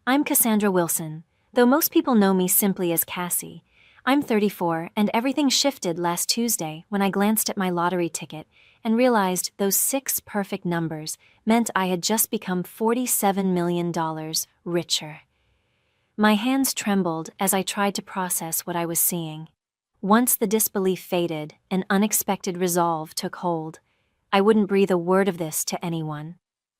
I'm Cassandra Wilson, though most people know me simply as Cassie. I'm 34, and everything shifted last Tuesday when I glanced at my lottery ticket and realized those 6 perfect numbers meant I had just become $47 million richer. My hands trembled as I tried to process what I was seeing. Once the disbelief faded, an unexpected resolve took hold. I wouldn't breathe a word of this to anyone.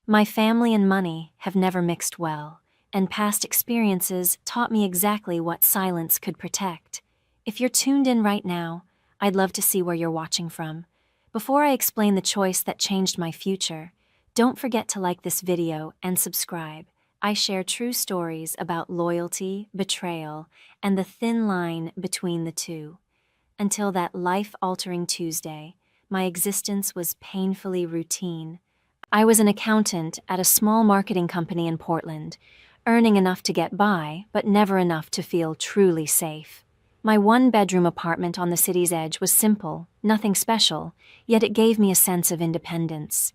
My family and money have never mixed well, and past experiences taught me exactly what silence could protect. If you're tuned in right now, I'd love to see where you're watching from. Before I explain the choice that changed my future, don't forget to like this video and subscribe. I share true stories about loyalty, betrayal, and the thin line between the two. Until that life-altering Tuesday, my existence was painfully routine. I was an accountant at a small marketing company in Portland, earning enough to get by, but never enough to feel truly safe. My one-bedroom apartment on the city's edge was simple, nothing special, yet it gave me a sense of independence.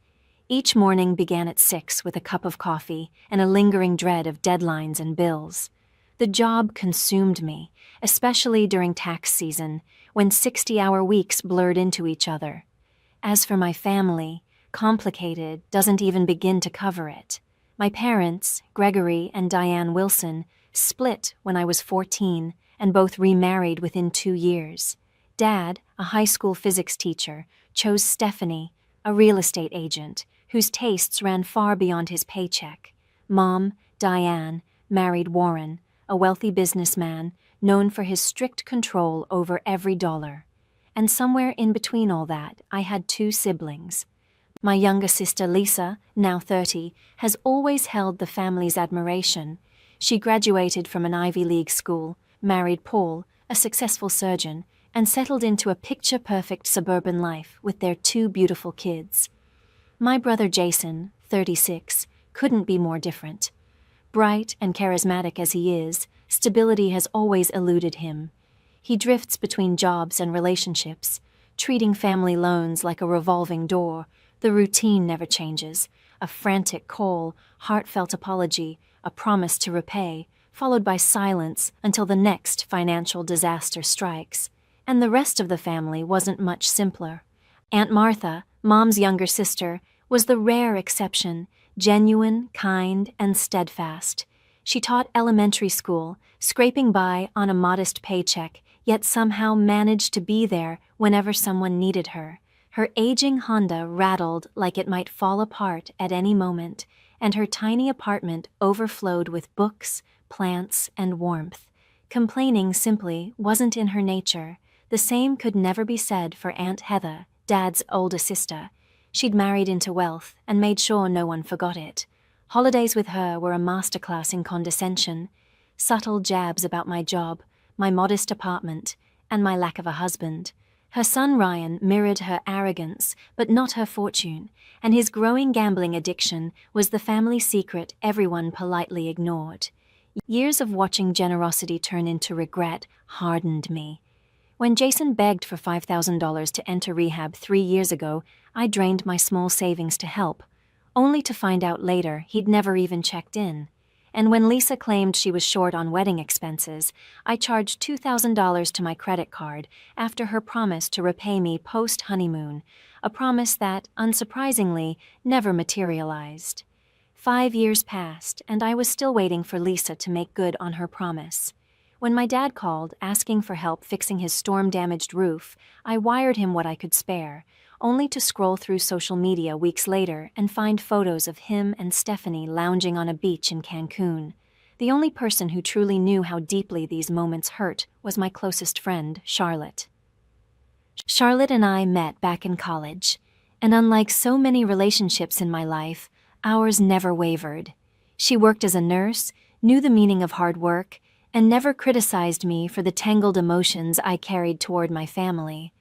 Each morning began at 6 with a cup of coffee and a lingering dread of deadlines and bills. The job consumed me, especially during tax season, when 60-hour weeks blurred into each other. As for my family, complicated doesn't even begin to cover it. My parents, Gregory and Diane Wilson, split when I was 14 and both remarried within 2 years. Dad, a high school physics teacher, chose Stephanie, a real estate agent, whose tastes ran far beyond his paycheck. Mom, Diane, married Warren, a wealthy businessman known for his strict control over every dollar. And somewhere in between all that, I had 2 siblings. My younger sister Lisa, now 30, has always held the family's admiration. She graduated from an Ivy League school, married Paul, a successful surgeon, and settled into a picture-perfect suburban life with their 2 beautiful kids. My brother Jason, 36, couldn't be more different. Bright and charismatic as he is, stability has always eluded him. He drifts between jobs and relationships, treating family loans like a revolving door. The routine never changes. A frantic call, heartfelt apology, a promise to repay, followed by silence until the next financial disaster strikes. And the rest of the family wasn't much simpler. Aunt Martha, Mom's younger sister, was the rare exception, genuine, kind, and steadfast. She taught elementary school, scraping by on a modest paycheck, yet somehow managed to be there whenever someone needed her. Her aging Honda rattled like it might fall apart at any moment, and her tiny apartment overflowed with books, plants, and warmth. Complaining simply wasn't in her nature. The same could never be said for Aunt Heather, Dad's older sister. She'd married into wealth and made sure no one forgot it. Holidays with her were a masterclass in condescension. Subtle jabs about my job, my modest apartment, and my lack of a husband. Her son Ryan mirrored her arrogance, but not her fortune, and his growing gambling addiction was the family secret everyone politely ignored. Years of watching generosity turn into regret hardened me. When Jason begged for $5,000 to enter rehab 3 years ago, I drained my small savings to help, only to find out later he'd never even checked in. And when Lisa claimed she was short on wedding expenses, I charged $2,000 to my credit card after her promise to repay me post-honeymoon, a promise that, unsurprisingly, never materialized. 5 years passed, and I was still waiting for Lisa to make good on her promise. When my dad called, asking for help fixing his storm-damaged roof, I wired him what I could spare, only to scroll through social media weeks later and find photos of him and Stephanie lounging on a beach in Cancun. The only person who truly knew how deeply these moments hurt was my closest friend, Charlotte. Charlotte and I met back in college, and unlike so many relationships in my life, ours never wavered. She worked as a nurse, knew the meaning of hard work, and never criticized me for the tangled emotions I carried toward my family.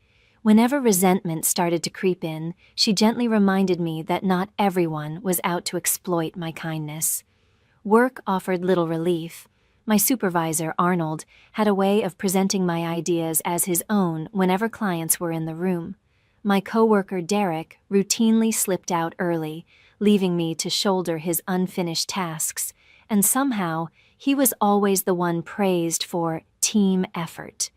Whenever resentment started to creep in, she gently reminded me that not everyone was out to exploit my kindness. Work offered little relief. My supervisor, Arnold, had a way of presenting my ideas as his own whenever clients were in the room. My coworker, Derek, routinely slipped out early, leaving me to shoulder his unfinished tasks, and somehow he was always the one praised for team effort.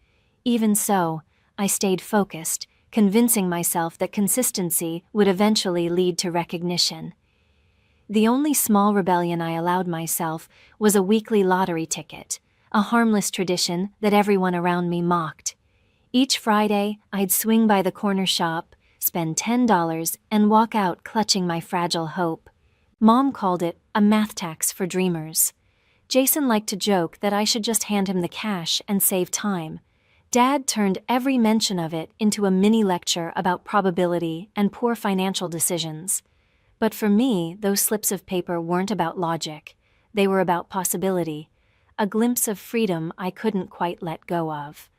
Even so, I stayed focused, convincing myself that consistency would eventually lead to recognition. The only small rebellion I allowed myself was a weekly lottery ticket, a harmless tradition that everyone around me mocked. Each Friday, I'd swing by the corner shop, spend $10, and walk out clutching my fragile hope. Mom called it a math tax for dreamers. Jason liked to joke that I should just hand him the cash and save time. Dad turned every mention of it into a mini lecture about probability and poor financial decisions. But for me, those slips of paper weren't about logic. They were about possibility, a glimpse of freedom I couldn't quite let go of.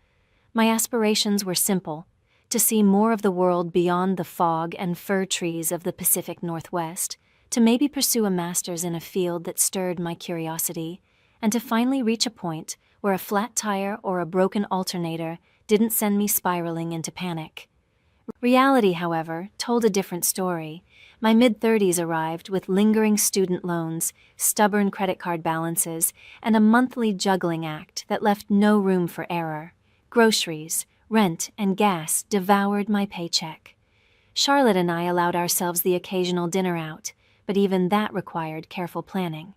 My aspirations were simple: to see more of the world beyond the fog and fir trees of the Pacific Northwest, to maybe pursue a master's in a field that stirred my curiosity, and to finally reach a point where a flat tire or a broken alternator didn't send me spiraling into panic. Reality, however, told a different story. My mid-30s arrived with lingering student loans, stubborn credit card balances, and a monthly juggling act that left no room for error. Groceries, rent, and gas devoured my paycheck. Charlotte and I allowed ourselves the occasional dinner out, but even that required careful planning.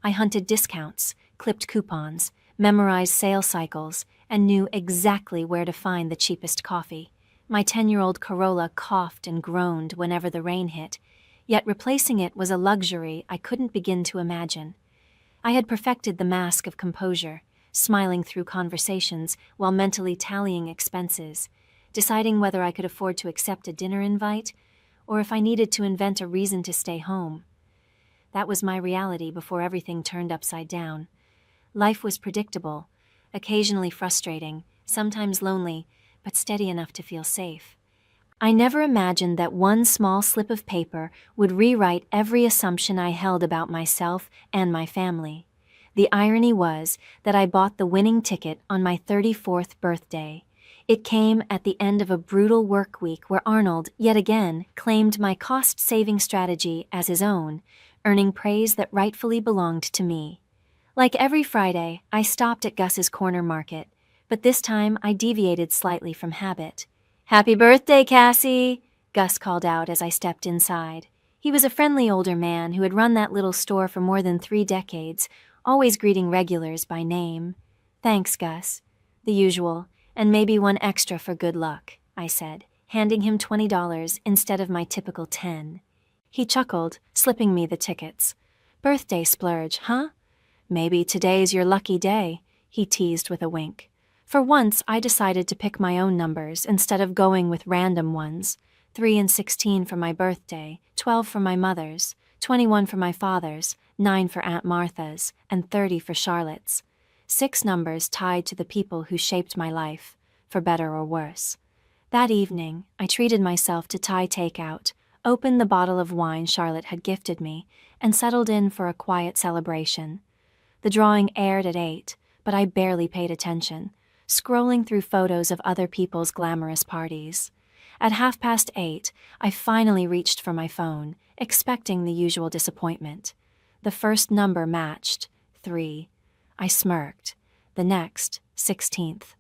I hunted discounts, clipped coupons, memorized sale cycles, and knew exactly where to find the cheapest coffee. My 10-year-old Corolla coughed and groaned whenever the rain hit, yet replacing it was a luxury I couldn't begin to imagine. I had perfected the mask of composure, smiling through conversations while mentally tallying expenses, deciding whether I could afford to accept a dinner invite or if I needed to invent a reason to stay home. That was my reality before everything turned upside down. Life was predictable, occasionally frustrating, sometimes lonely, but steady enough to feel safe. I never imagined that one small slip of paper would rewrite every assumption I held about myself and my family. The irony was that I bought the winning ticket on my 34th birthday. It came at the end of a brutal work week where Arnold, yet again, claimed my cost-saving strategy as his own, earning praise that rightfully belonged to me. Like every Friday, I stopped at Gus's corner market, but this time I deviated slightly from habit. "Happy birthday, Cassie!" Gus called out as I stepped inside. He was a friendly older man who had run that little store for more than 3 decades, always greeting regulars by name. "Thanks, Gus." "The usual, and maybe one extra for good luck," I said, handing him $20 instead of my typical 10. He chuckled, slipping me the tickets. "Birthday splurge, huh?" "Maybe today's your lucky day," he teased with a wink. For once, I decided to pick my own numbers instead of going with random ones. 3 and 16 for my birthday, 12 for my mother's, 21 for my father's, 9 for Aunt Martha's, and 30 for Charlotte's. 6 numbers tied to the people who shaped my life, for better or worse. That evening, I treated myself to Thai takeout, opened the bottle of wine Charlotte had gifted me, and settled in for a quiet celebration. The drawing aired at 8, but I barely paid attention, scrolling through photos of other people's glamorous parties. At 8:30, I finally reached for my phone, expecting the usual disappointment. The first number matched, 3. I smirked. The next, 16th.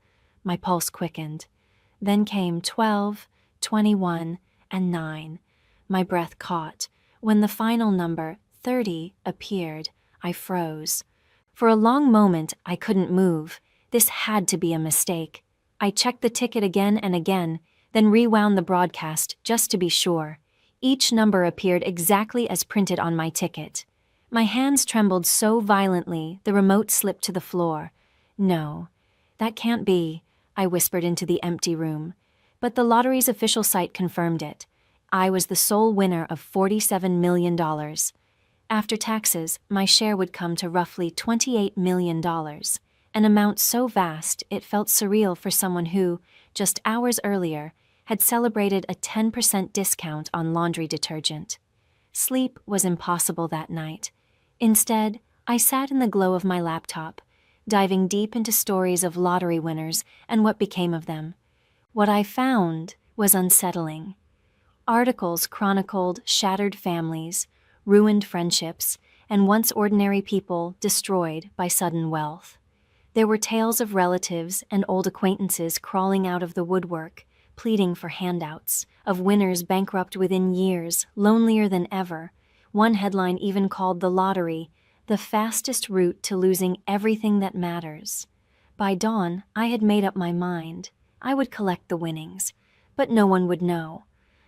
My pulse quickened. Then came 12, 21, and 9. My breath caught. When the final number, 30, appeared, I froze. For a long moment, I couldn't move. This had to be a mistake. I checked the ticket again and again, then rewound the broadcast just to be sure. Each number appeared exactly as printed on my ticket. My hands trembled so violently the remote slipped to the floor. "No, that can't be," I whispered into the empty room. But the lottery's official site confirmed it. I was the sole winner of $47 million. After taxes, my share would come to roughly $28 million, an amount so vast it felt surreal for someone who, just hours earlier, had celebrated a 10% discount on laundry detergent. Sleep was impossible that night. Instead, I sat in the glow of my laptop, diving deep into stories of lottery winners and what became of them. What I found was unsettling. Articles chronicled shattered families, ruined friendships, and once ordinary people destroyed by sudden wealth. There were tales of relatives and old acquaintances crawling out of the woodwork, pleading for handouts, of winners bankrupt within years, lonelier than ever. One headline even called the lottery the fastest route to losing everything that matters. By dawn, I had made up my mind. I would collect the winnings, but no one would know.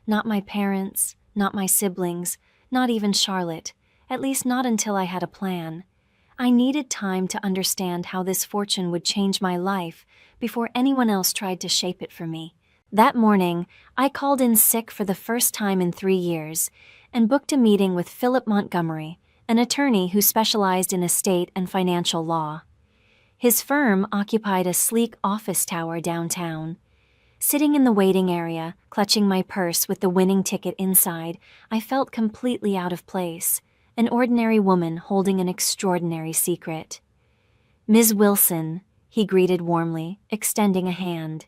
Not my parents, not my siblings, not even Charlotte, at least not until I had a plan. I needed time to understand how this fortune would change my life before anyone else tried to shape it for me. That morning, I called in sick for the first time in 3 years and booked a meeting with Philip Montgomery, an attorney who specialized in estate and financial law. His firm occupied a sleek office tower downtown. Sitting in the waiting area, clutching my purse with the winning ticket inside, I felt completely out of place, an ordinary woman holding an extraordinary secret. "Ms. Wilson," he greeted warmly, extending a hand.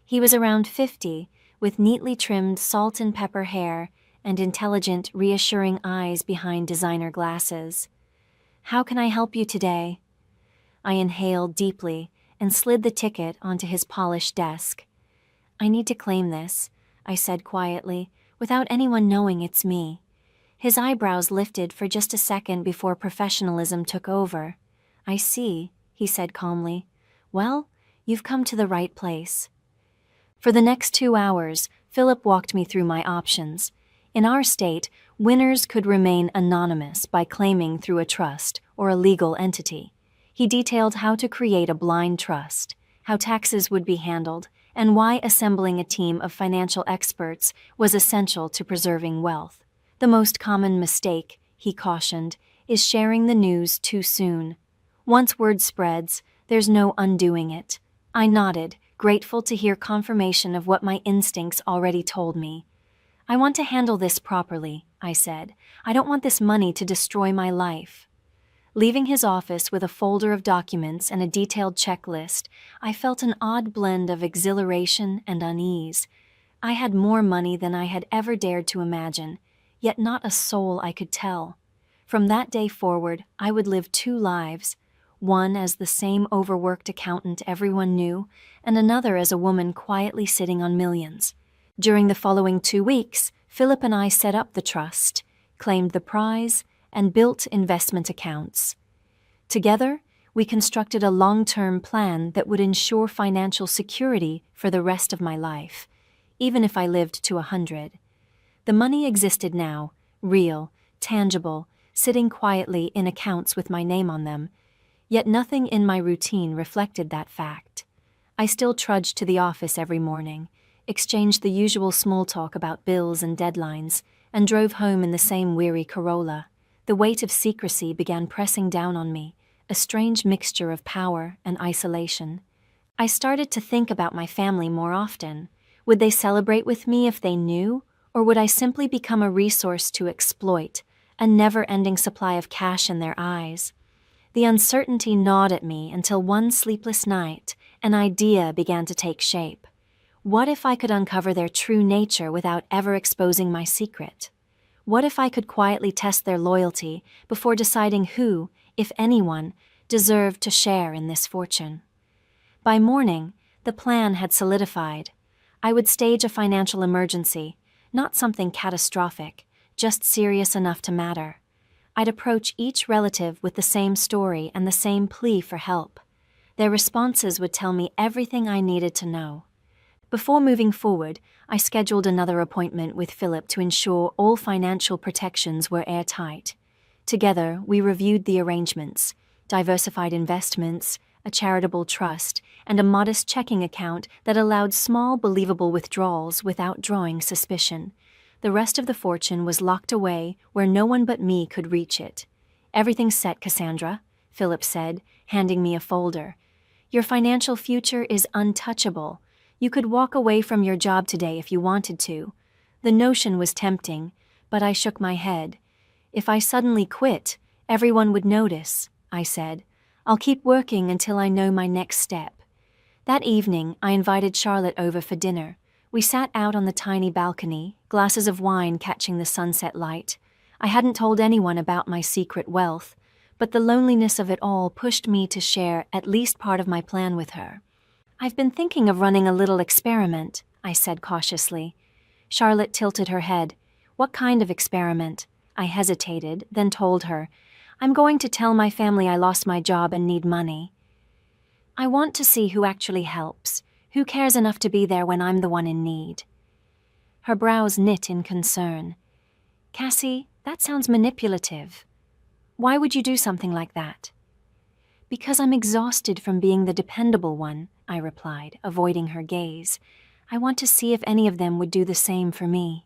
He was around 50, with neatly trimmed salt and pepper hair and intelligent, reassuring eyes behind designer glasses. "How can I help you today?" I inhaled deeply and slid the ticket onto his polished desk. "I need to claim this," I said quietly, without anyone knowing it's me. His eyebrows lifted for just a second before professionalism took over. "I see," he said calmly. "Well, you've come to the right place." For the next 2 hours, Philip walked me through my options. In our state, winners could remain anonymous by claiming through a trust or a legal entity. He detailed how to create a blind trust, how taxes would be handled, and why assembling a team of financial experts was essential to preserving wealth. The most common mistake, he cautioned, is sharing the news too soon. Once word spreads, there's no undoing it. I nodded, grateful to hear confirmation of what my instincts already told me. "I want to handle this properly," I said. "I don't want this money to destroy my life." Leaving his office with a folder of documents and a detailed checklist, I felt an odd blend of exhilaration and unease. I had more money than I had ever dared to imagine, yet not a soul I could tell. From that day forward, I would live 2 lives, one as the same overworked accountant everyone knew, and another as a woman quietly sitting on millions. During the following 2 weeks, Philip and I set up the trust, claimed the prize, and built investment accounts. Together, we constructed a long-term plan that would ensure financial security for the rest of my life, even if I lived to 100. The money existed now, real, tangible, sitting quietly in accounts with my name on them, yet nothing in my routine reflected that fact. I still trudged to the office every morning, exchanged the usual small talk about bills and deadlines, and drove home in the same weary Corolla. The weight of secrecy began pressing down on me, a strange mixture of power and isolation. I started to think about my family more often. Would they celebrate with me if they knew, or would I simply become a resource to exploit, a never-ending supply of cash in their eyes? The uncertainty gnawed at me until one sleepless night, an idea began to take shape. What if I could uncover their true nature without ever exposing my secret? What if I could quietly test their loyalty before deciding who, if anyone, deserved to share in this fortune? By morning, the plan had solidified. I would stage a financial emergency, not something catastrophic, just serious enough to matter. I'd approach each relative with the same story and the same plea for help. Their responses would tell me everything I needed to know. Before moving forward, I scheduled another appointment with Philip to ensure all financial protections were airtight. Together, we reviewed the arrangements, diversified investments, a charitable trust, and a modest checking account that allowed small, believable withdrawals without drawing suspicion. The rest of the fortune was locked away where no one but me could reach it. "Everything's set, Cassandra," Philip said, handing me a folder. "Your financial future is untouchable. You could walk away from your job today if you wanted to." The notion was tempting, but I shook my head. "If I suddenly quit, everyone would notice," I said. "I'll keep working until I know my next step." That evening, I invited Charlotte over for dinner. We sat out on the tiny balcony, glasses of wine catching the sunset light. I hadn't told anyone about my secret wealth, but the loneliness of it all pushed me to share at least part of my plan with her. "I've been thinking of running a little experiment," I said cautiously. Charlotte tilted her head. "What kind of experiment?" I hesitated, then told her, "I'm going to tell my family I lost my job and need money. I want to see who actually helps, who cares enough to be there when I'm the one in need." Her brows knit in concern. "Cassie, that sounds manipulative. Why would you do something like that?" "Because I'm exhausted from being the dependable one," I replied, avoiding her gaze. "I want to see if any of them would do the same for me."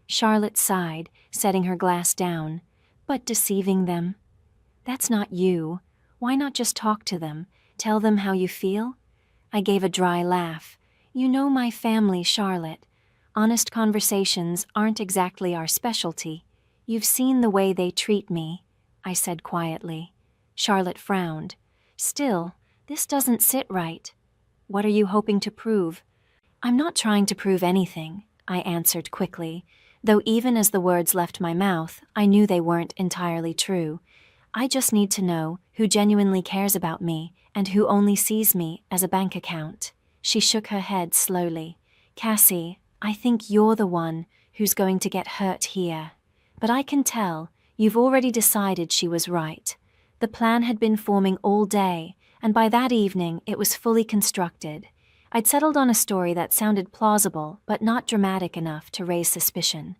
Charlotte sighed, setting her glass down. "But deceiving them? That's not you. Why not just talk to them? Tell them how you feel?" I gave a dry laugh. "You know my family, Charlotte. Honest conversations aren't exactly our specialty. You've seen the way they treat me," I said quietly. Charlotte frowned. "Still, this doesn't sit right. What are you hoping to prove?" "I'm not trying to prove anything," I answered quickly, though even as the words left my mouth, I knew they weren't entirely true. "I just need to know who genuinely cares about me and who only sees me as a bank account." She shook her head slowly. "Cassie, I think you're the one who's going to get hurt here. But I can tell you've already decided she was right. The plan had been forming all day, and by that evening it was fully constructed. I'd settled on a story that sounded plausible but not dramatic enough to raise suspicion.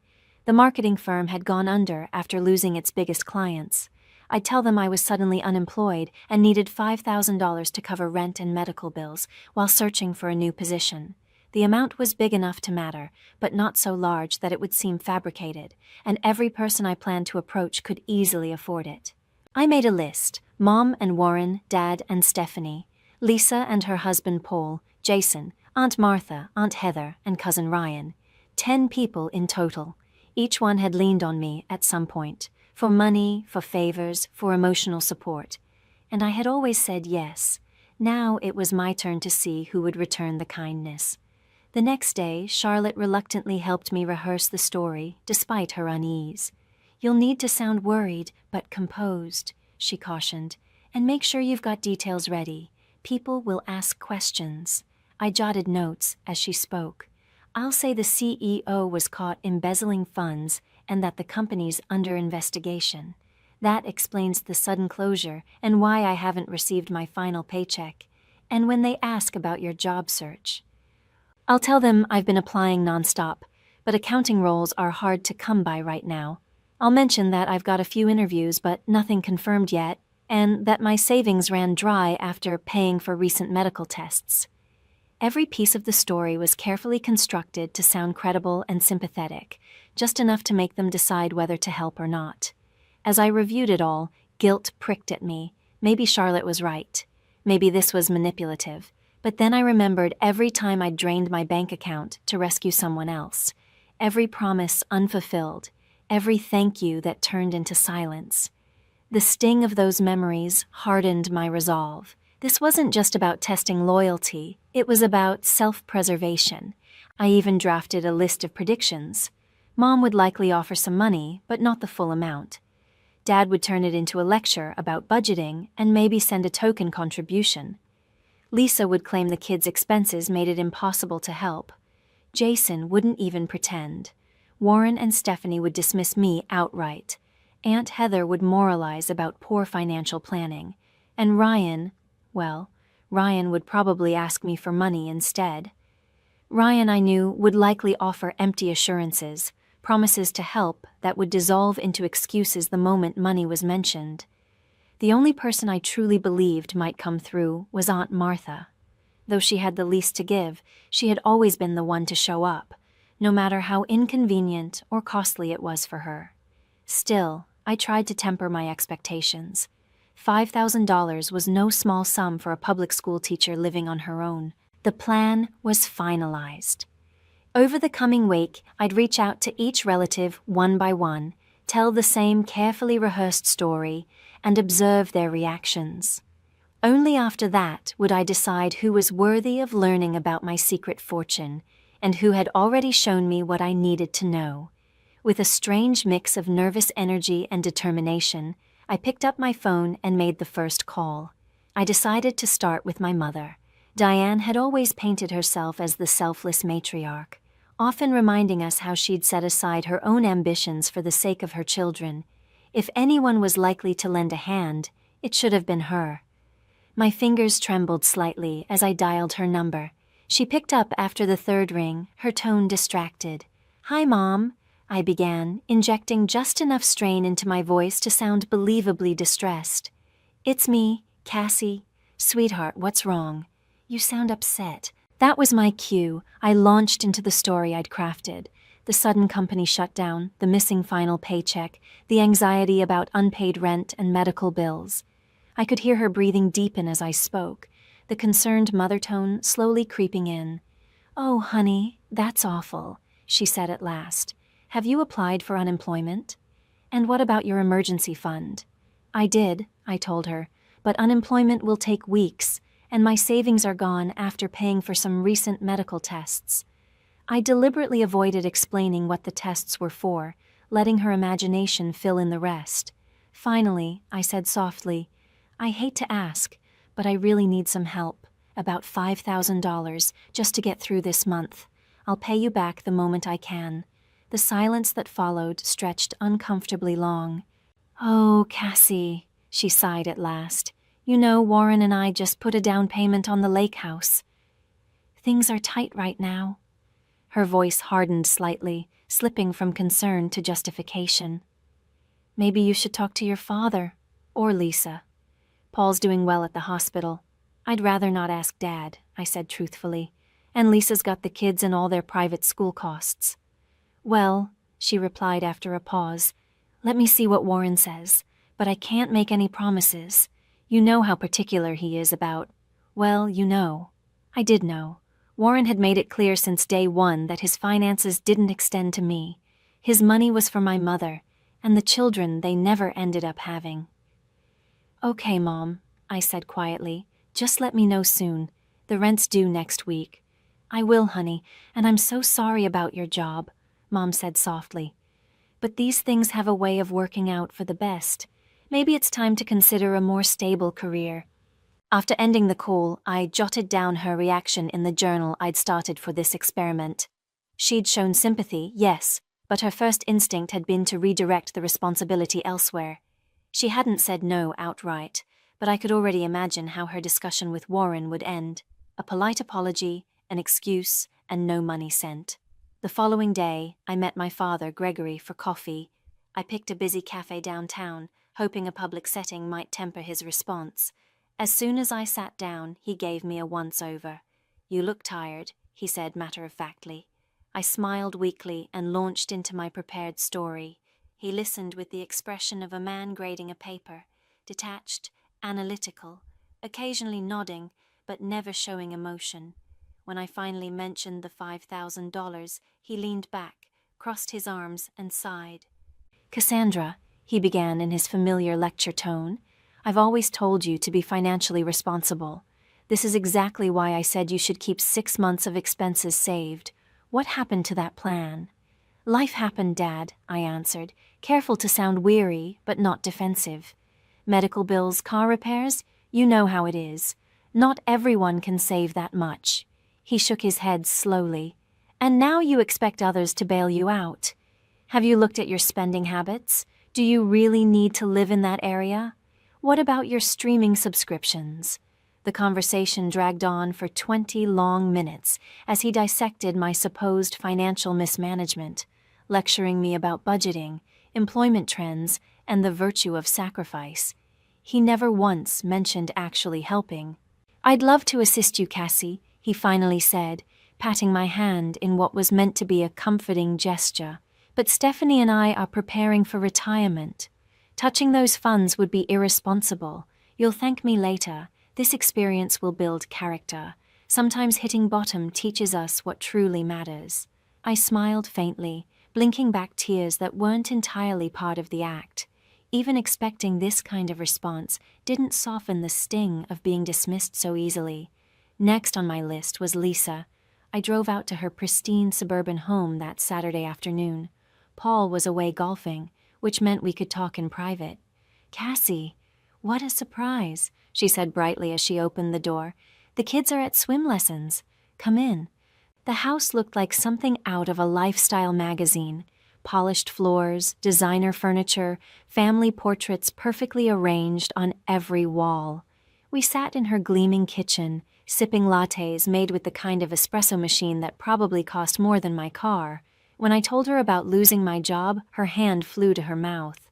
The marketing firm had gone under after losing its biggest clients. I'd tell them I was suddenly unemployed and needed $5,000 to cover rent and medical bills while searching for a new position. The amount was big enough to matter, but not so large that it would seem fabricated, and every person I planned to approach could easily afford it. I made a list: Mom and Warren, Dad and Stephanie, Lisa and her husband Paul, Jason, Aunt Martha, Aunt Heather, and Cousin Ryan. 10 people in total. Each one had leaned on me at some point, for money, for favors, for emotional support. And I had always said yes. Now it was my turn to see who would return the kindness. The next day, Charlotte reluctantly helped me rehearse the story, despite her unease. "You'll need to sound worried, but composed," she cautioned, "and make sure you've got details ready. People will ask questions." I jotted notes as she spoke. "I'll say the CEO was caught embezzling funds and that the company's under investigation. That explains the sudden closure and why I haven't received my final paycheck. And when they ask about your job search, I'll tell them I've been applying nonstop, but accounting roles are hard to come by right now. I'll mention that I've got a few interviews but nothing confirmed yet, and that my savings ran dry after paying for recent medical tests." Every piece of the story was carefully constructed to sound credible and sympathetic, just enough to make them decide whether to help or not. As I reviewed it all, guilt pricked at me. Maybe Charlotte was right. Maybe this was manipulative. But then I remembered every time I'd drained my bank account to rescue someone else. Every promise unfulfilled. Every thank you that turned into silence. The sting of those memories hardened my resolve. This wasn't just about testing loyalty, it was about self-preservation. I even drafted a list of predictions. Mom would likely offer some money, but not the full amount. Dad would turn it into a lecture about budgeting and maybe send a token contribution. Lisa would claim the kids' expenses made it impossible to help. Jason wouldn't even pretend. Warren and Stephanie would dismiss me outright. Aunt Heather would moralize about poor financial planning. And Ryan would probably ask me for money instead. Ryan, I knew, would likely offer empty assurances, promises to help that would dissolve into excuses the moment money was mentioned. The only person I truly believed might come through was Aunt Martha. Though she had the least to give, she had always been the one to show up, no matter how inconvenient or costly it was for her. Still, I tried to temper my expectations. $5,000 was no small sum for a public school teacher living on her own. The plan was finalized. Over the coming week, I'd reach out to each relative one by one, tell the same carefully rehearsed story, and observe their reactions. Only after that would I decide who was worthy of learning about my secret fortune, and who had already shown me what I needed to know. With a strange mix of nervous energy and determination, I picked up my phone and made the first call. I decided to start with my mother. Diane had always painted herself as the selfless matriarch, often reminding us how she'd set aside her own ambitions for the sake of her children. If anyone was likely to lend a hand, it should have been her. My fingers trembled slightly as I dialed her number. She picked up after the third ring, her tone distracted. "Hi, Mom," I began, injecting just enough strain into my voice to sound believably distressed. "It's me, Cassie. Sweetheart, what's wrong? You sound upset." That was my cue. I launched into the story I'd crafted. The sudden company shutdown, the missing final paycheck, the anxiety about unpaid rent and medical bills. I could hear her breathing deepen as I spoke, the concerned mother tone slowly creeping in. "Oh, honey, that's awful," she said at last. "Have you applied for unemployment? And what about your emergency fund?" "I did," I told her, "but unemployment will take weeks, and my savings are gone after paying for some recent medical tests." I deliberately avoided explaining what the tests were for, letting her imagination fill in the rest. Finally, I said softly, "I hate to ask, but I really need some help. About $5,000 just to get through this month. I'll pay you back the moment I can." The silence that followed stretched uncomfortably long. "Oh, Cassie," she sighed at last. "You know, Warren and I just put a down payment on the lake house. Things are tight right now." Her voice hardened slightly, slipping from concern to justification. "Maybe you should talk to your father, or Lisa. Paul's doing well at the hospital." "I'd rather not ask Dad," I said truthfully. "And Lisa's got the kids and all their private school costs." "Well," she replied after a pause, "let me see what Warren says, but I can't make any promises. You know how particular he is about, well, you know." I did know. Warren had made it clear since day one that his finances didn't extend to me. His money was for my mother, and the children they never ended up having. "Okay, Mom," I said quietly, "just let me know soon. The rent's due next week." "I will, honey, and I'm so sorry about your job," Mom said softly. "But these things have a way of working out for the best. Maybe it's time to consider a more stable career." After ending the call, I jotted down her reaction in the journal I'd started for this experiment. She'd shown sympathy, yes, but her first instinct had been to redirect the responsibility elsewhere. She hadn't said no outright, but I could already imagine how her discussion with Warren would end. A polite apology, an excuse, and no money sent. The following day, I met my father, Gregory, for coffee. I picked a busy cafe downtown, hoping a public setting might temper his response. As soon as I sat down, he gave me a once-over. "You look tired," he said matter-of-factly. I smiled weakly and launched into my prepared story. He listened with the expression of a man grading a paper, detached, analytical, occasionally nodding, but never showing emotion. When I finally mentioned the $5,000, he leaned back, crossed his arms, and sighed. "Cassandra," he began in his familiar lecture tone, "I've always told you to be financially responsible. This is exactly why I said you should keep 6 months of expenses saved. What happened to that plan?" "Life happened, Dad," I answered, careful to sound weary but not defensive. "Medical bills, car repairs, you know how it is. Not everyone can save that much." He shook his head slowly. "And now you expect others to bail you out. Have you looked at your spending habits? Do you really need to live in that area? What about your streaming subscriptions?" The conversation dragged on for 20 long minutes as he dissected my supposed financial mismanagement, lecturing me about budgeting, employment trends, and the virtue of sacrifice. He never once mentioned actually helping. "I'd love to assist you, Cassie," he finally said, patting my hand in what was meant to be a comforting gesture. "But Stephanie and I are preparing for retirement. Touching those funds would be irresponsible. You'll thank me later. This experience will build character. Sometimes hitting bottom teaches us what truly matters." I smiled faintly, blinking back tears that weren't entirely part of the act. Even expecting this kind of response didn't soften the sting of being dismissed so easily. Next on my list was Lisa. I drove out to her pristine suburban home that Saturday afternoon. Paul was away golfing, which meant we could talk in private. "Cassie, what a surprise," she said brightly as she opened the door. "The kids are at swim lessons. Come in." The house looked like something out of a lifestyle magazine. Polished floors, designer furniture, family portraits perfectly arranged on every wall. We sat in her gleaming kitchen, sipping lattes made with the kind of espresso machine that probably cost more than my car. When I told her about losing my job, her hand flew to her mouth.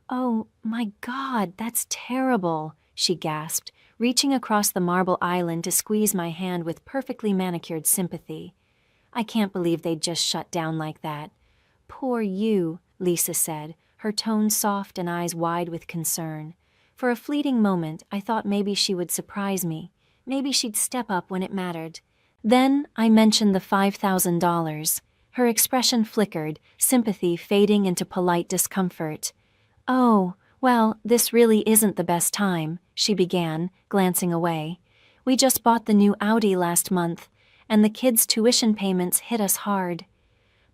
"Oh, my God, that's terrible," she gasped, reaching across the marble island to squeeze my hand with perfectly manicured sympathy. "I can't believe they'd just shut down like that." "Poor you," Lisa said, her tone soft and eyes wide with concern. For a fleeting moment, I thought maybe she would surprise me. Maybe she'd step up when it mattered. Then I mentioned the $5,000. Her expression flickered, sympathy fading into polite discomfort. "Oh, well, this really isn't the best time," she began, glancing away. "We just bought the new Audi last month, and the kids' tuition payments hit us hard.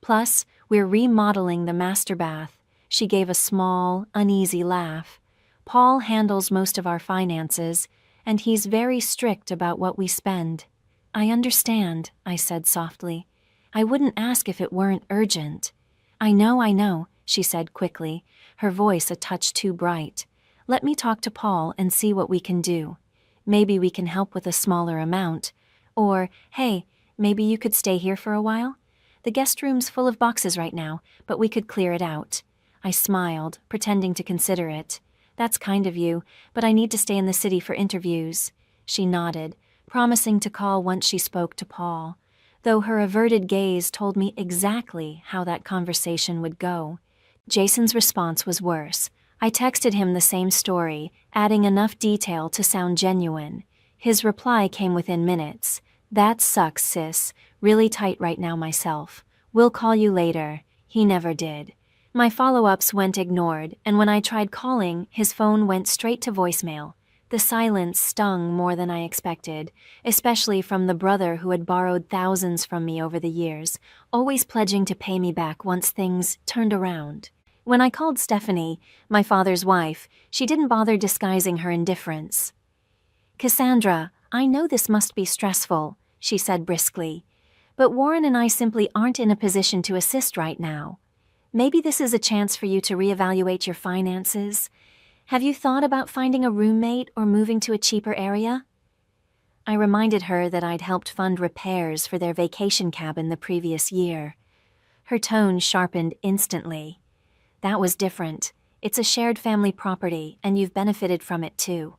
Plus, we're remodeling the master bath." She gave a small, uneasy laugh. "Paul handles most of our finances, and he's very strict about what we spend." "I understand," I said softly. "I wouldn't ask if it weren't urgent." I know," she said quickly, her voice a touch too bright. "Let me talk to Paul and see what we can do. Maybe we can help with a smaller amount. Or, hey, maybe you could stay here for a while? The guest room's full of boxes right now, but we could clear it out." I smiled, pretending to consider it. "That's kind of you, but I need to stay in the city for interviews." She nodded, promising to call once she spoke to Paul, though her averted gaze told me exactly how that conversation would go. Jason's response was worse. I texted him the same story, adding enough detail to sound genuine. His reply came within minutes. "That sucks, sis. Really tight right now myself. We'll call you later." He never did. My follow-ups went ignored, and when I tried calling, his phone went straight to voicemail. The silence stung more than I expected, especially from the brother who had borrowed thousands from me over the years, always pledging to pay me back once things turned around. When I called Stephanie, my father's wife, she didn't bother disguising her indifference. "Cassandra, I know this must be stressful," she said briskly, "but Warren and I simply aren't in a position to assist right now. Maybe this is a chance for you to reevaluate your finances. Have you thought about finding a roommate or moving to a cheaper area?" I reminded her that I'd helped fund repairs for their vacation cabin the previous year. Her tone sharpened instantly. "That was different. It's a shared family property, and you've benefited from it too."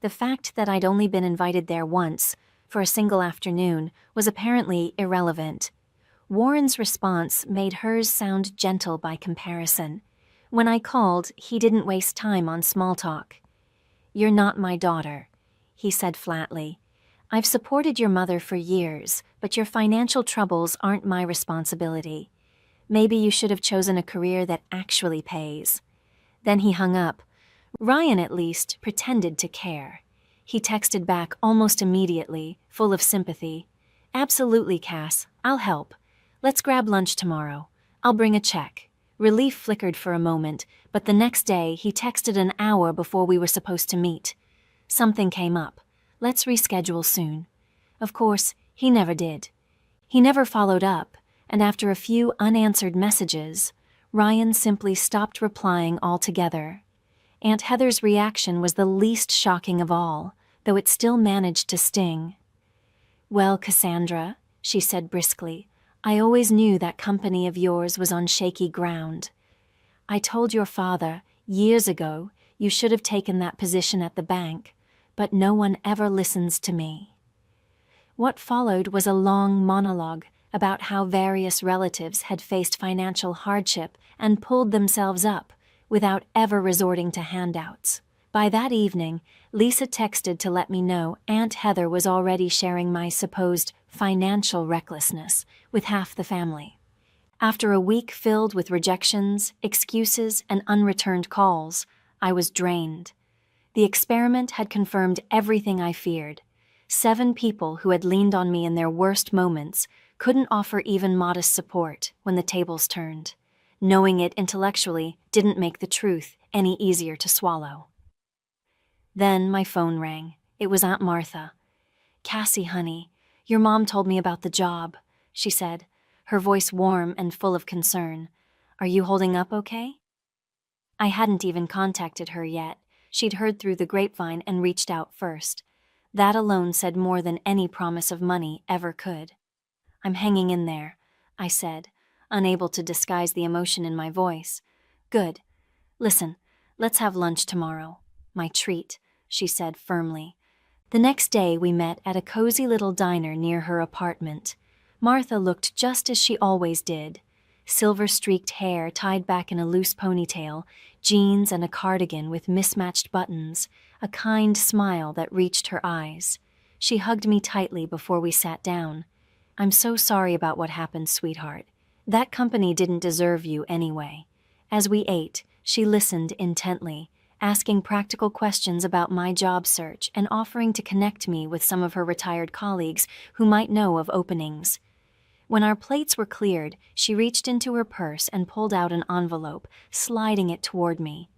The fact that I'd only been invited there once, for a single afternoon, was apparently irrelevant. Warren's response made hers sound gentle by comparison. When I called, he didn't waste time on small talk. "You're not my daughter," he said flatly. "I've supported your mother for years, but your financial troubles aren't my responsibility. Maybe you should have chosen a career that actually pays." Then he hung up. Ryan, at least, pretended to care. He texted back almost immediately, full of sympathy. "Absolutely, Cass. I'll help. Let's grab lunch tomorrow. I'll bring a check." Relief flickered for a moment, but the next day he texted an hour before we were supposed to meet. "Something came up. Let's reschedule soon." Of course, he never did. He never followed up, and after a few unanswered messages, Ryan simply stopped replying altogether. Aunt Heather's reaction was the least shocking of all, though it still managed to sting. "Well, Cassandra," she said briskly, "I always knew that company of yours was on shaky ground. I told your father, years ago, you should have taken that position at the bank, but no one ever listens to me." What followed was a long monologue about how various relatives had faced financial hardship and pulled themselves up, without ever resorting to handouts. By that evening, Lisa texted to let me know Aunt Heather was already sharing my supposed financial recklessness with half the family. After a week filled with rejections, excuses, and unreturned calls, I was drained. The experiment had confirmed everything I feared. 7 people who had leaned on me in their worst moments couldn't offer even modest support when the tables turned. Knowing it intellectually didn't make the truth any easier to swallow. Then my phone rang. It was Aunt Martha. "Cassie, honey, your mom told me about the job," she said, her voice warm and full of concern. "Are you holding up okay?" I hadn't even contacted her yet. She'd heard through the grapevine and reached out first. That alone said more than any promise of money ever could. "I'm hanging in there," I said, unable to disguise the emotion in my voice. "Good. Listen, let's have lunch tomorrow. My treat," she said firmly. The next day we met at a cozy little diner near her apartment. Martha looked just as she always did. Silver-streaked hair tied back in a loose ponytail, jeans and a cardigan with mismatched buttons, a kind smile that reached her eyes. She hugged me tightly before we sat down. "I'm so sorry about what happened, sweetheart. That company didn't deserve you anyway." As we ate, she listened intently, asking practical questions about my job search and offering to connect me with some of her retired colleagues who might know of openings. When our plates were cleared, she reached into her purse and pulled out an envelope, sliding it toward me.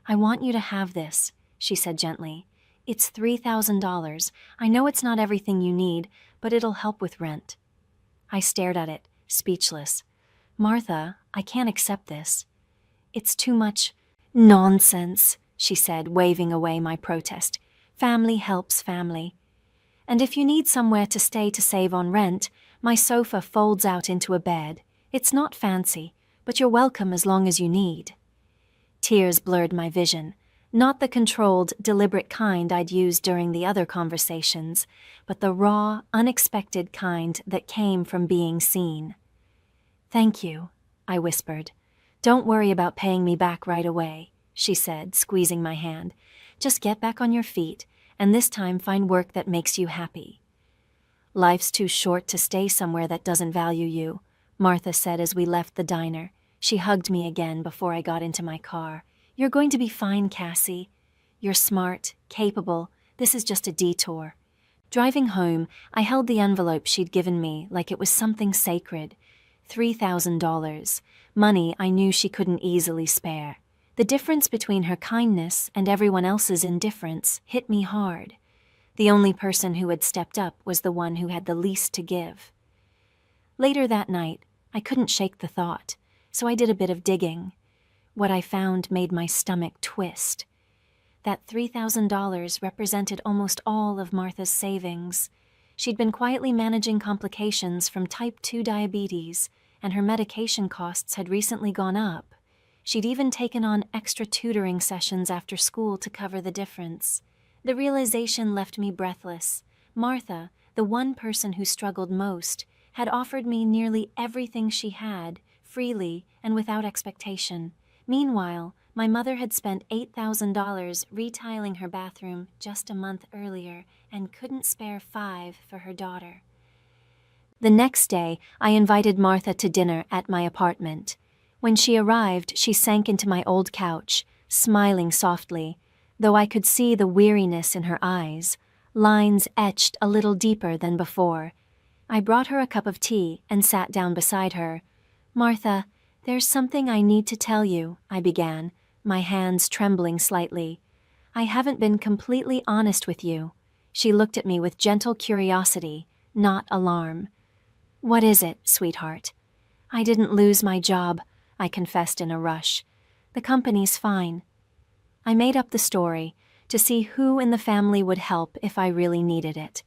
"I want you to have this," she said gently. "It's $3,000. I know it's not everything you need, but it'll help with rent." I stared at it, speechless. "Martha, I can't accept this. It's too much." "Nonsense," she said, waving away my protest. "Family helps family. And if you need somewhere to stay to save on rent, my sofa folds out into a bed. It's not fancy, but you're welcome as long as you need." Tears blurred my vision, not the controlled, deliberate kind I'd used during the other conversations, but the raw, unexpected kind that came from being seen. "Thank you," I whispered. "Don't worry about paying me back right away," she said, squeezing my hand. "Just get back on your feet, and this time find work that makes you happy." "Life's too short to stay somewhere that doesn't value you," Martha said as we left the diner. She hugged me again before I got into my car. "You're going to be fine, Cassie. You're smart, capable. This is just a detour." Driving home, I held the envelope she'd given me like it was something sacred. $3,000, money I knew she couldn't easily spare. The difference between her kindness and everyone else's indifference hit me hard. The only person who had stepped up was the one who had the least to give. Later that night, I couldn't shake the thought, so I did a bit of digging. What I found made my stomach twist. That $3,000 represented almost all of Martha's savings. She'd been quietly managing complications from type 2 diabetes, and her medication costs had recently gone up. She'd even taken on extra tutoring sessions after school to cover the difference. The realization left me breathless. Martha, the one person who struggled most, had offered me nearly everything she had, freely and without expectation. Meanwhile, my mother had spent $8,000 retiling her bathroom just a month earlier and couldn't spare $5 for her daughter. The next day, I invited Martha to dinner at my apartment. When she arrived, she sank into my old couch, smiling softly, though I could see the weariness in her eyes, lines etched a little deeper than before. I brought her a cup of tea and sat down beside her. "Martha, there's something I need to tell you," I began, my hands trembling slightly. "I haven't been completely honest with you." She looked at me with gentle curiosity, not alarm. "What is it, sweetheart?" "I didn't lose my job," I confessed in a rush. "The company's fine." I made up the story to see who in the family would help if I really needed it.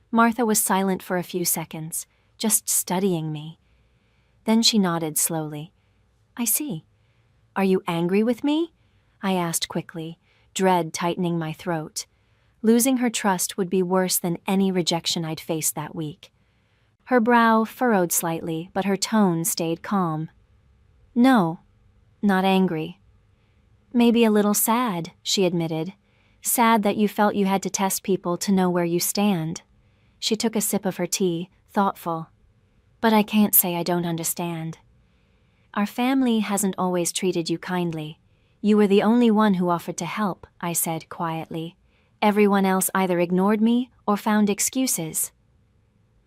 Martha was silent for a few seconds, just studying me. Then she nodded slowly. "I see. Are you angry with me?" I asked quickly, dread tightening my throat. Losing her trust would be worse than any rejection I'd faced that week. Her brow furrowed slightly, but her tone stayed calm. "No, not angry." "Maybe a little sad," she admitted. "Sad that you felt you had to test people to know where you stand." She took a sip of her tea, thoughtful. "But I can't say I don't understand. Our family hasn't always treated you kindly. You were the only one who offered to help," I said quietly. "Everyone else either ignored me or found excuses."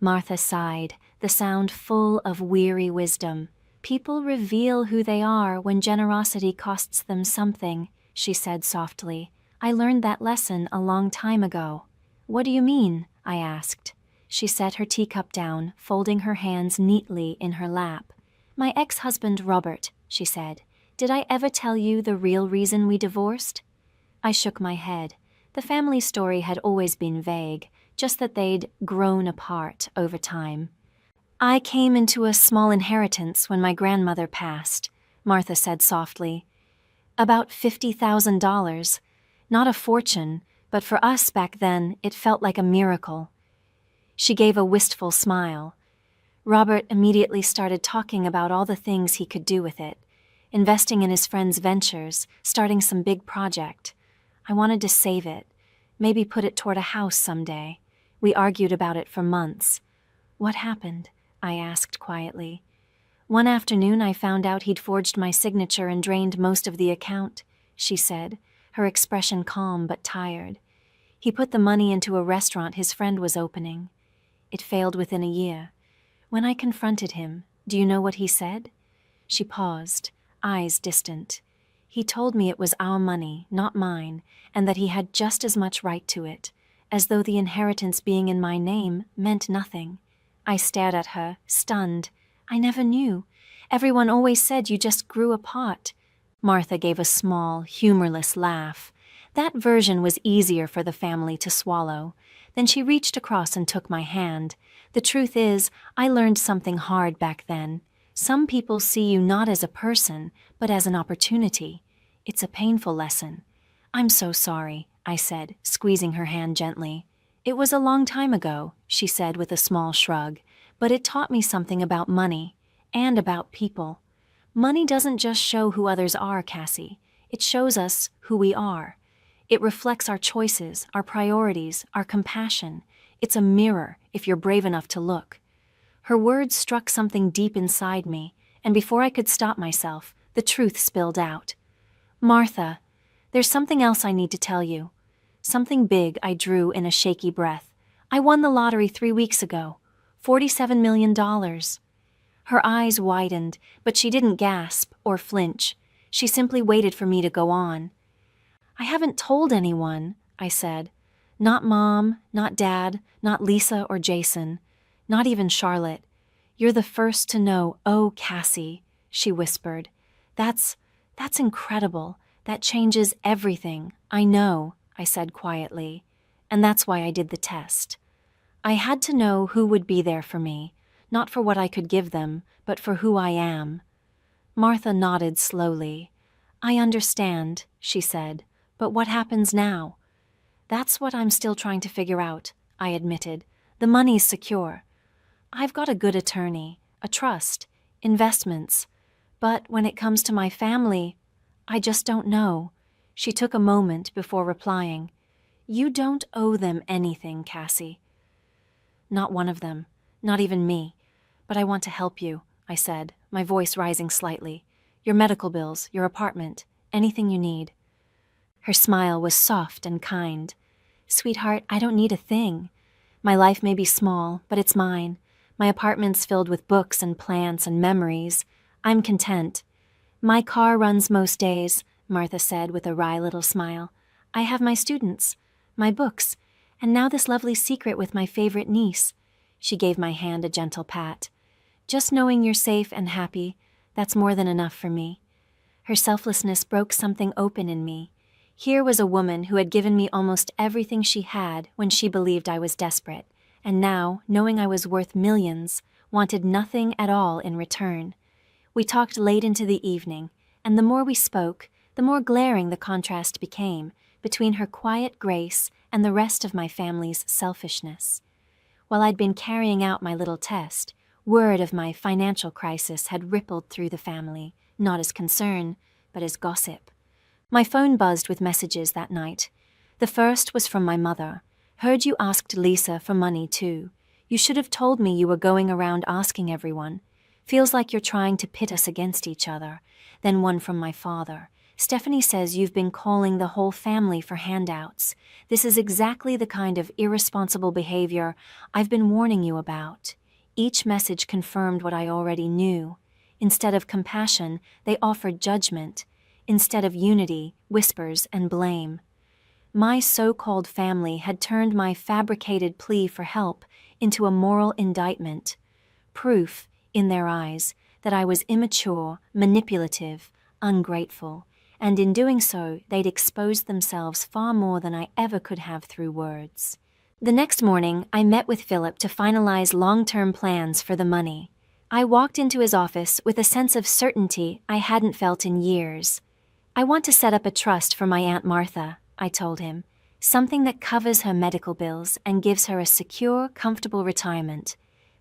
Martha sighed, the sound full of weary wisdom. People reveal who they are when generosity costs them something, she said softly. I learned that lesson a long time ago. What do you mean? I asked. She set her teacup down, folding her hands neatly in her lap. My ex-husband Robert, she said. Did I ever tell you the real reason we divorced? I shook my head. The family story had always been vague, just that they'd grown apart over time. I came into a small inheritance when my grandmother passed, Martha said softly. About $50,000. Not a fortune, but for us back then, it felt like a miracle. She gave a wistful smile. Robert immediately started talking about all the things he could do with it, investing in his friend's ventures, starting some big project. I wanted to save it, maybe put it toward a house someday. We argued about it for months. What happened? I asked quietly. One afternoon I found out he'd forged my signature and drained most of the account, she said, her expression calm but tired. He put the money into a restaurant his friend was opening. It failed within a year. When I confronted him, do you know what he said? She paused, eyes distant. He told me it was our money, not mine, and that he had just as much right to it, as though the inheritance being in my name meant nothing. I stared at her, stunned. I never knew. Everyone always said you just grew apart. Martha gave a small, humorless laugh. That version was easier for the family to swallow. Then she reached across and took my hand. The truth is, I learned something hard back then. Some people see you not as a person, but as an opportunity. It's a painful lesson. I'm so sorry, I said, squeezing her hand gently. It was a long time ago, she said with a small shrug, but it taught me something about money and about people. Money doesn't just show who others are, Cassie. It shows us who we are. It reflects our choices, our priorities, our compassion. It's a mirror, if you're brave enough to look. Her words struck something deep inside me, and before I could stop myself, the truth spilled out. Martha, there's something else I need to tell you. Something big, I drew in a shaky breath. I won the lottery 3 weeks ago. $47 million. Her eyes widened, but she didn't gasp or flinch. She simply waited for me to go on. I haven't told anyone, I said. Not Mom, not Dad, not Lisa or Jason, not even Charlotte. You're the first to know. Oh, Cassie, she whispered. That's incredible. That changes everything. I know, I said quietly. And that's why I did the test. I had to know who would be there for me, not for what I could give them, but for who I am. Martha nodded slowly. I understand, she said, but what happens now? That's what I'm still trying to figure out, I admitted. The money's secure. I've got a good attorney, a trust, investments. But when it comes to my family, I just don't know. She took a moment before replying. You don't owe them anything, Cassie. Not one of them, not even me. But I want to help you, I said, my voice rising slightly. Your medical bills, your apartment, anything you need. Her smile was soft and kind. Sweetheart, I don't need a thing. My life may be small, but it's mine. My apartment's filled with books and plants and memories. I'm content. My car runs most days, Martha said with a wry little smile. I have my students, my books, and now this lovely secret with my favorite niece. She gave my hand a gentle pat. Just knowing you're safe and happy, that's more than enough for me. Her selflessness broke something open in me. Here was a woman who had given me almost everything she had when she believed I was desperate, and now, knowing I was worth millions, wanted nothing at all in return. We talked late into the evening, and the more we spoke, the more glaring the contrast became between her quiet grace and the rest of my family's selfishness. While I'd been carrying out my little test, word of my financial crisis had rippled through the family, not as concern, but as gossip. My phone buzzed with messages that night. The first was from my mother. Heard you asked Lisa for money too. You should have told me you were going around asking everyone. Feels like you're trying to pit us against each other. Then one from my father. Stephanie says you've been calling the whole family for handouts. This is exactly the kind of irresponsible behavior I've been warning you about. Each message confirmed what I already knew. Instead of compassion, they offered judgment. Instead of unity, whispers and blame. My so-called family had turned my fabricated plea for help into a moral indictment. Proof, in their eyes, that I was immature, manipulative, ungrateful, and in doing so they'd exposed themselves far more than I ever could have through words. The next morning, I met with Philip to finalize long-term plans for the money. I walked into his office with a sense of certainty I hadn't felt in years. "I want to set up a trust for my Aunt Martha," I told him, "something that covers her medical bills and gives her a secure, comfortable retirement,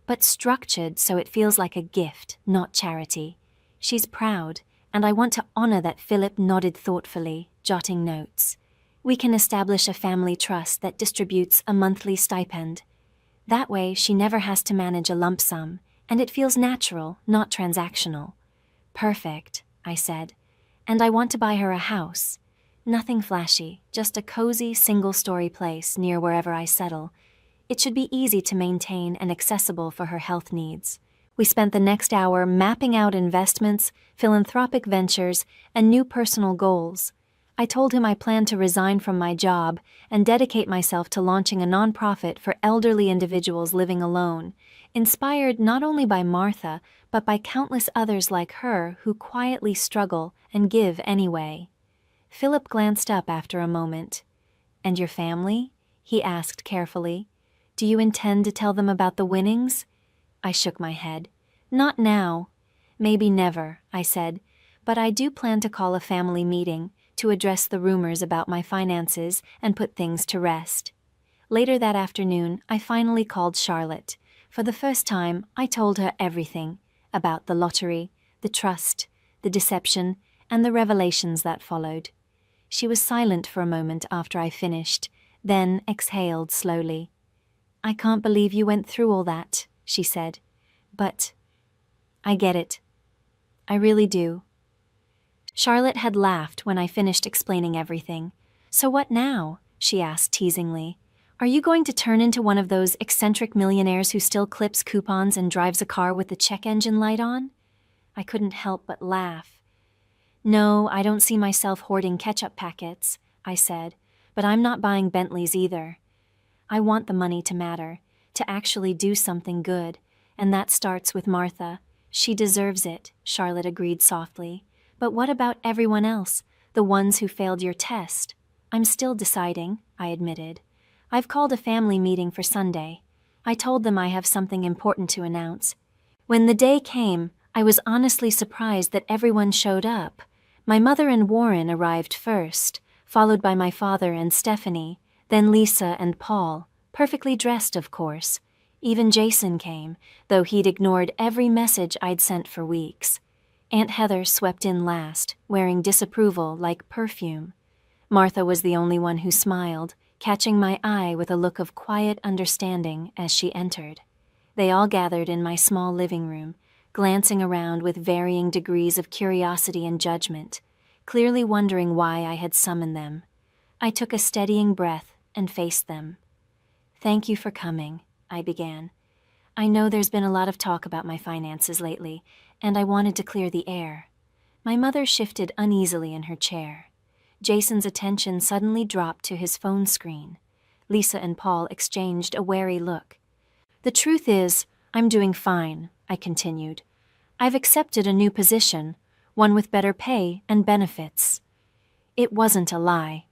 but structured so it feels like a gift, not charity. She's proud, and I want to honor that." Philip nodded thoughtfully, jotting notes. "We can establish a family trust that distributes a monthly stipend. That way she never has to manage a lump sum, and it feels natural, not transactional." "Perfect," I said. "And I want to buy her a house. Nothing flashy, just a cozy, single-story place near wherever I settle. It should be easy to maintain and accessible for her health needs." We spent the next hour mapping out investments, philanthropic ventures, and new personal goals. I told him I planned to resign from my job and dedicate myself to launching a nonprofit for elderly individuals living alone, inspired not only by Martha, but by countless others like her who quietly struggle and give anyway. Philip glanced up after a moment. "And your family?" he asked carefully. "Do you intend to tell them about the winnings?" I shook my head. "Not now. Maybe never," I said, "but I do plan to call a family meeting to address the rumors about my finances and put things to rest." Later that afternoon, I finally called Charlotte. For the first time, I told her everything about the lottery, the trust, the deception, and the revelations that followed. She was silent for a moment after I finished, then exhaled slowly. "I can't believe you went through all that," she said. "But I get it. I really do." Charlotte had laughed when I finished explaining everything. "So what now?" she asked teasingly. "Are you going to turn into one of those eccentric millionaires who still clips coupons and drives a car with the check engine light on?" I couldn't help but laugh. "No, I don't see myself hoarding ketchup packets," I said, "but I'm not buying Bentleys either. I want the money to matter, to actually do something good, and that starts with Martha. She deserves it," Charlotte agreed softly. "But what about everyone else, the ones who failed your test?" "I'm still deciding," I admitted. "I've called a family meeting for Sunday. I told them I have something important to announce." When the day came, I was honestly surprised that everyone showed up. My mother and Warren arrived first, followed by my father and Stephanie, then Lisa and Paul, perfectly dressed, of course. Even Jason came, though he'd ignored every message I'd sent for weeks. Aunt Heather swept in last, wearing disapproval like perfume. Martha was the only one who smiled, catching my eye with a look of quiet understanding as she entered. They all gathered in my small living room, glancing around with varying degrees of curiosity and judgment, clearly wondering why I had summoned them. I took a steadying breath and faced them. "Thank you for coming," I began. "I know there's been a lot of talk about my finances lately, and I wanted to clear the air." My mother shifted uneasily in her chair. Jason's attention suddenly dropped to his phone screen. Lisa and Paul exchanged a wary look. "The truth is, I'm doing fine," I continued. "I've accepted a new position, one with better pay and benefits." It wasn't a lie.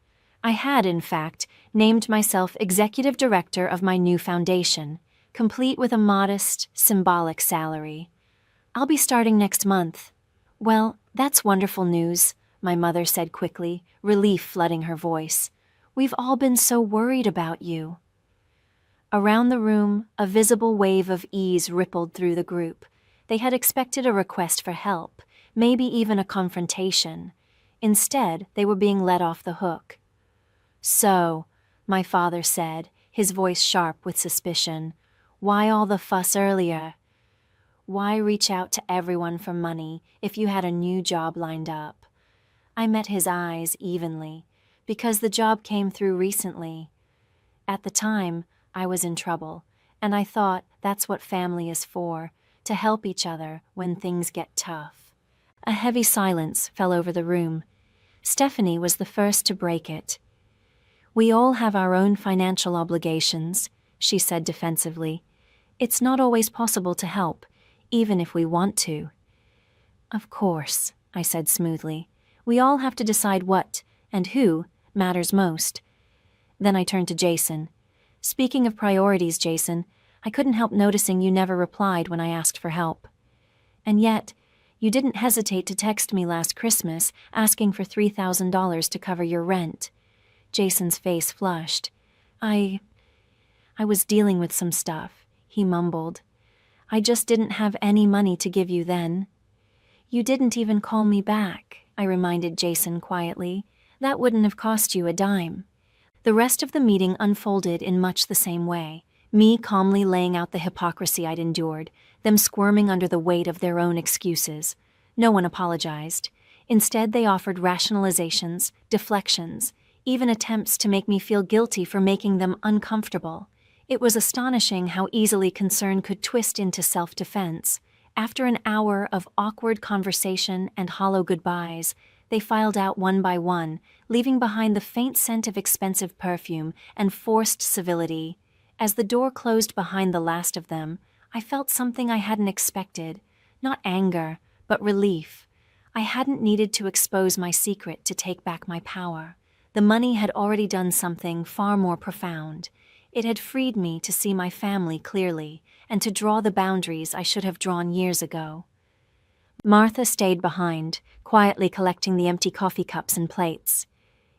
I had, in fact, named myself executive director of my new foundation, complete with a modest, symbolic salary. "I'll be starting next month." "Well, that's wonderful news," my mother said quickly, relief flooding her voice. "We've all been so worried about you." Around the room, a visible wave of ease rippled through the group. They had expected a request for help, maybe even a confrontation. Instead, they were being let off the hook. "So," my father said, his voice sharp with suspicion, "why all the fuss earlier? Why reach out to everyone for money if you had a new job lined up?" I met his eyes evenly, because the job came through recently. At the time, I was in trouble, and I thought that's what family is for, to help each other when things get tough. A heavy silence fell over the room. Stephanie was the first to break it. "We all have our own financial obligations," she said defensively. "It's not always possible to help, even if we want to." "Of course," I said smoothly. "We all have to decide what, and who, matters most." Then I turned to Jason. "Speaking of priorities, Jason, I couldn't help noticing you never replied when I asked for help. And yet, you didn't hesitate to text me last Christmas asking for $3,000 to cover your rent." Jason's face flushed. I was dealing with some stuff," he mumbled. "I just didn't have any money to give you then." "You didn't even call me back," I reminded Jason quietly. "That wouldn't have cost you a dime." The rest of the meeting unfolded in much the same way, me calmly laying out the hypocrisy I'd endured, them squirming under the weight of their own excuses. No one apologized. Instead, they offered rationalizations, deflections, even attempts to make me feel guilty for making them uncomfortable. It was astonishing how easily concern could twist into self-defense. After an hour of awkward conversation and hollow goodbyes, they filed out one by one, leaving behind the faint scent of expensive perfume and forced civility. As the door closed behind the last of them, I felt something I hadn't expected. Not anger, but relief. I hadn't needed to expose my secret to take back my power. The money had already done something far more profound. It had freed me to see my family clearly and to draw the boundaries I should have drawn years ago. Martha stayed behind, quietly collecting the empty coffee cups and plates.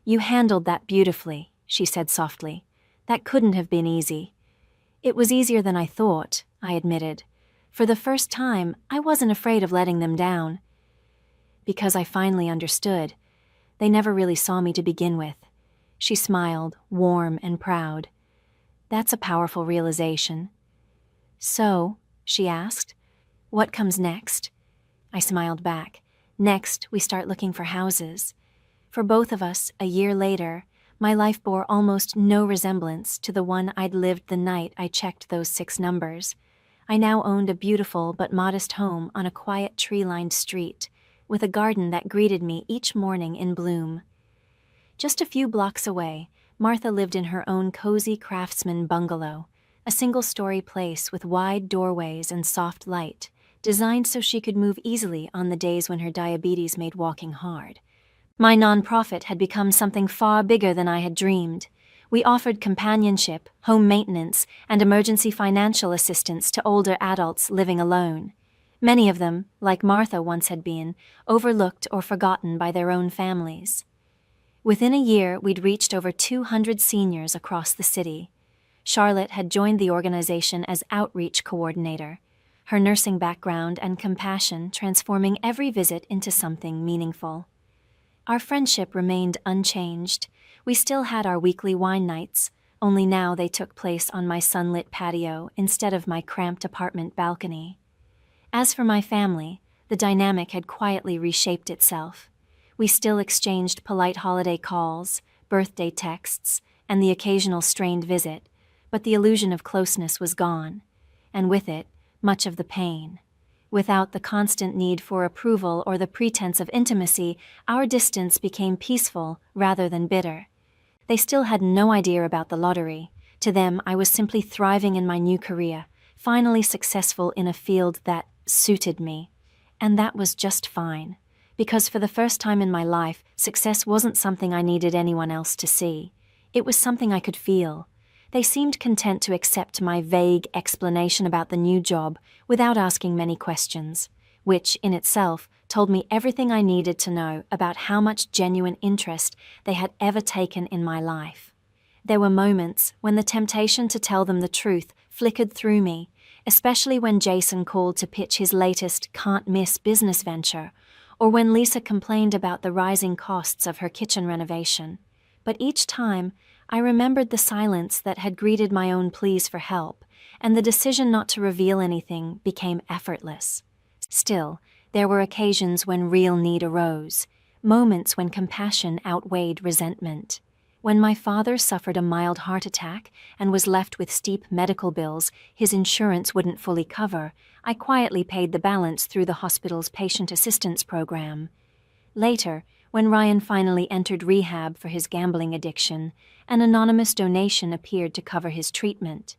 "You handled that beautifully," she said softly. "That couldn't have been easy." "It was easier than I thought," I admitted. For the first time, I wasn't afraid of letting them down. Because I finally understood. They never really saw me to begin with. She smiled, warm and proud. "That's a powerful realization." "So," she asked, "what comes next?" I smiled back. "Next, we start looking for houses." For both of us, a year later, my life bore almost no resemblance to the one I'd lived the night I checked those 6 numbers. I now owned a beautiful but modest home on a quiet tree-lined street, with a garden that greeted me each morning in bloom. Just a few blocks away, Martha lived in her own cozy craftsman bungalow, a single-story place with wide doorways and soft light, designed so she could move easily on the days when her diabetes made walking hard. My nonprofit had become something far bigger than I had dreamed. We offered companionship, home maintenance, and emergency financial assistance to older adults living alone. Many of them, like Martha once had been, overlooked or forgotten by their own families. Within a year, we'd reached over 200 seniors across the city. Charlotte had joined the organization as outreach coordinator, her nursing background and compassion transforming every visit into something meaningful. Our friendship remained unchanged. We still had our weekly wine nights, only now they took place on my sunlit patio instead of my cramped apartment balcony. As for my family, the dynamic had quietly reshaped itself. We still exchanged polite holiday calls, birthday texts, and the occasional strained visit, but the illusion of closeness was gone, and with it, much of the pain. Without the constant need for approval or the pretense of intimacy, our distance became peaceful rather than bitter. They still had no idea about the lottery. To them, I was simply thriving in my new career, finally successful in a field that suited me. And that was just fine, because for the first time in my life, success wasn't something I needed anyone else to see. It was something I could feel. They seemed content to accept my vague explanation about the new job without asking many questions, which, in itself, told me everything I needed to know about how much genuine interest they had ever taken in my life. There were moments when the temptation to tell them the truth flickered through me, especially when Jason called to pitch his latest can't-miss business venture, or when Lisa complained about the rising costs of her kitchen renovation. But each time, I remembered the silence that had greeted my own pleas for help, and the decision not to reveal anything became effortless. Still, there were occasions when real need arose, moments when compassion outweighed resentment. When my father suffered a mild heart attack and was left with steep medical bills his insurance wouldn't fully cover, I quietly paid the balance through the hospital's patient assistance program. Later, when Ryan finally entered rehab for his gambling addiction, an anonymous donation appeared to cover his treatment.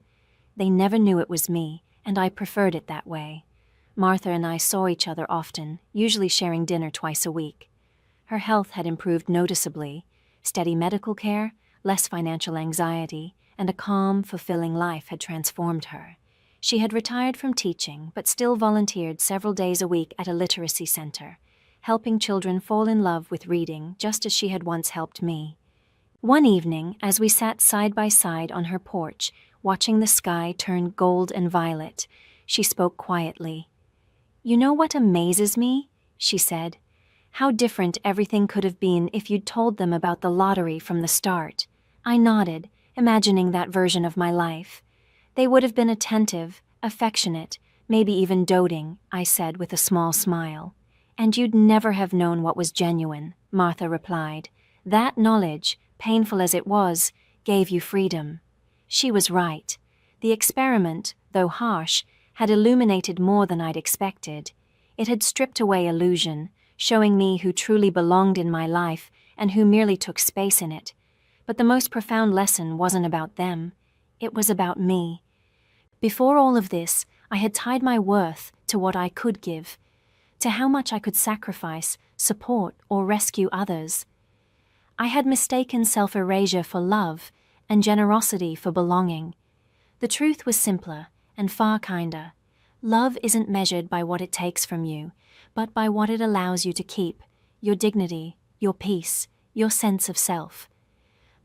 They never knew it was me, and I preferred it that way. Martha and I saw each other often, usually sharing dinner twice a week. Her health had improved noticeably. Steady medical care, less financial anxiety, and a calm, fulfilling life had transformed her. She had retired from teaching, but still volunteered several days a week at a literacy center, helping children fall in love with reading just as she had once helped me. One evening, as we sat side by side on her porch, watching the sky turn gold and violet, she spoke quietly. "You know what amazes me?" she said. "How different everything could have been if you'd told them about the lottery from the start." I nodded, imagining that version of my life. "They would have been attentive, affectionate, maybe even doting," I said with a small smile. "And you'd never have known what was genuine," Martha replied. "That knowledge, painful as it was, gave you freedom." She was right. The experiment, though harsh, had illuminated more than I'd expected. It had stripped away illusion, showing me who truly belonged in my life and who merely took space in it. But the most profound lesson wasn't about them. It was about me. Before all of this, I had tied my worth to what I could give, to how much I could sacrifice, support, or rescue others. I had mistaken self-erasure for love and generosity for belonging. The truth was simpler and far kinder. Love isn't measured by what it takes from you, but by what it allows you to keep, your dignity, your peace, your sense of self.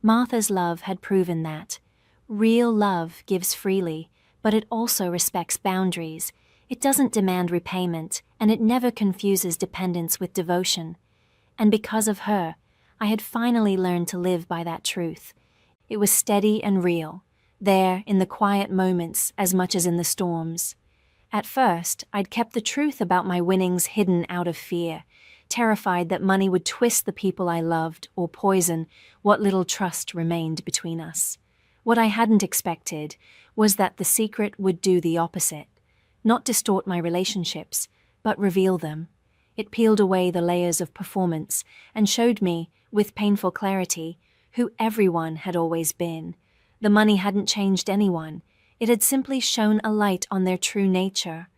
Martha's love had proven that. Real love gives freely, but it also respects boundaries. It doesn't demand repayment, and it never confuses dependence with devotion. And because of her, I had finally learned to live by that truth. It was steady and real, there in the quiet moments as much as in the storms. At first, I'd kept the truth about my winnings hidden out of fear, terrified that money would twist the people I loved or poison what little trust remained between us. What I hadn't expected was that the secret would do the opposite, not distort my relationships, but reveal them. It peeled away the layers of performance and showed me, with painful clarity, who everyone had always been. The money hadn't changed anyone. It had simply shone a light on their true nature.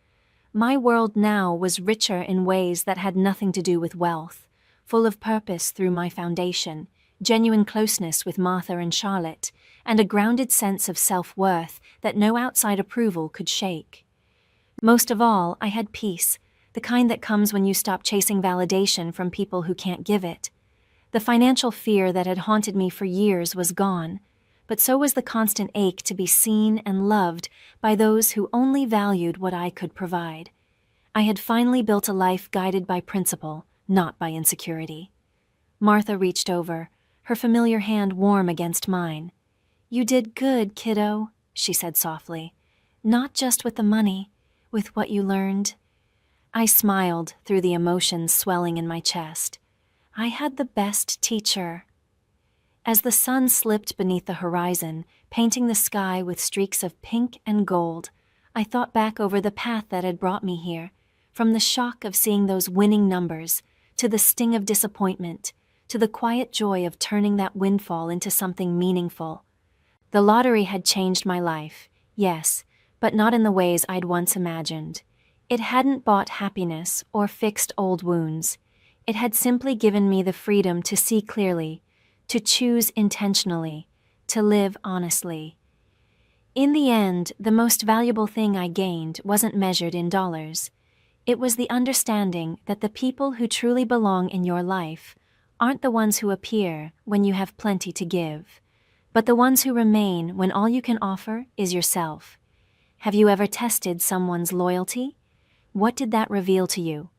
My world now was richer in ways that had nothing to do with wealth, full of purpose through my foundation, genuine closeness with Martha and Charlotte, and a grounded sense of self-worth that no outside approval could shake. Most of all, I had peace, the kind that comes when you stop chasing validation from people who can't give it. The financial fear that had haunted me for years was gone, but so was the constant ache to be seen and loved by those who only valued what I could provide. I had finally built a life guided by principle, not by insecurity. Martha reached over, her familiar hand warm against mine. "You did good, kiddo," she said softly. "Not just with the money, with what you learned." I smiled through the emotions swelling in my chest. I had the best teacher. As the sun slipped beneath the horizon, painting the sky with streaks of pink and gold, I thought back over the path that had brought me here, from the shock of seeing those winning numbers, to the sting of disappointment, to the quiet joy of turning that windfall into something meaningful. The lottery had changed my life, yes, but not in the ways I'd once imagined. It hadn't bought happiness or fixed old wounds. It had simply given me the freedom to see clearly, to choose intentionally, to live honestly. In the end, the most valuable thing I gained wasn't measured in dollars. It was the understanding that the people who truly belong in your life aren't the ones who appear when you have plenty to give, but the ones who remain when all you can offer is yourself. Have you ever tested someone's loyalty? What did that reveal to you?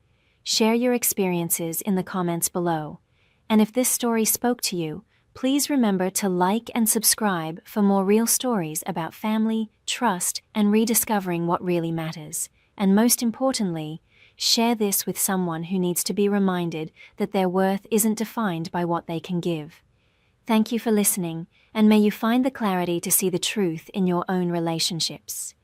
Share your experiences in the comments below. And if this story spoke to you, please remember to like and subscribe for more real stories about family, trust, and rediscovering what really matters. And most importantly, share this with someone who needs to be reminded that their worth isn't defined by what they can give. Thank you for listening, and may you find the clarity to see the truth in your own relationships.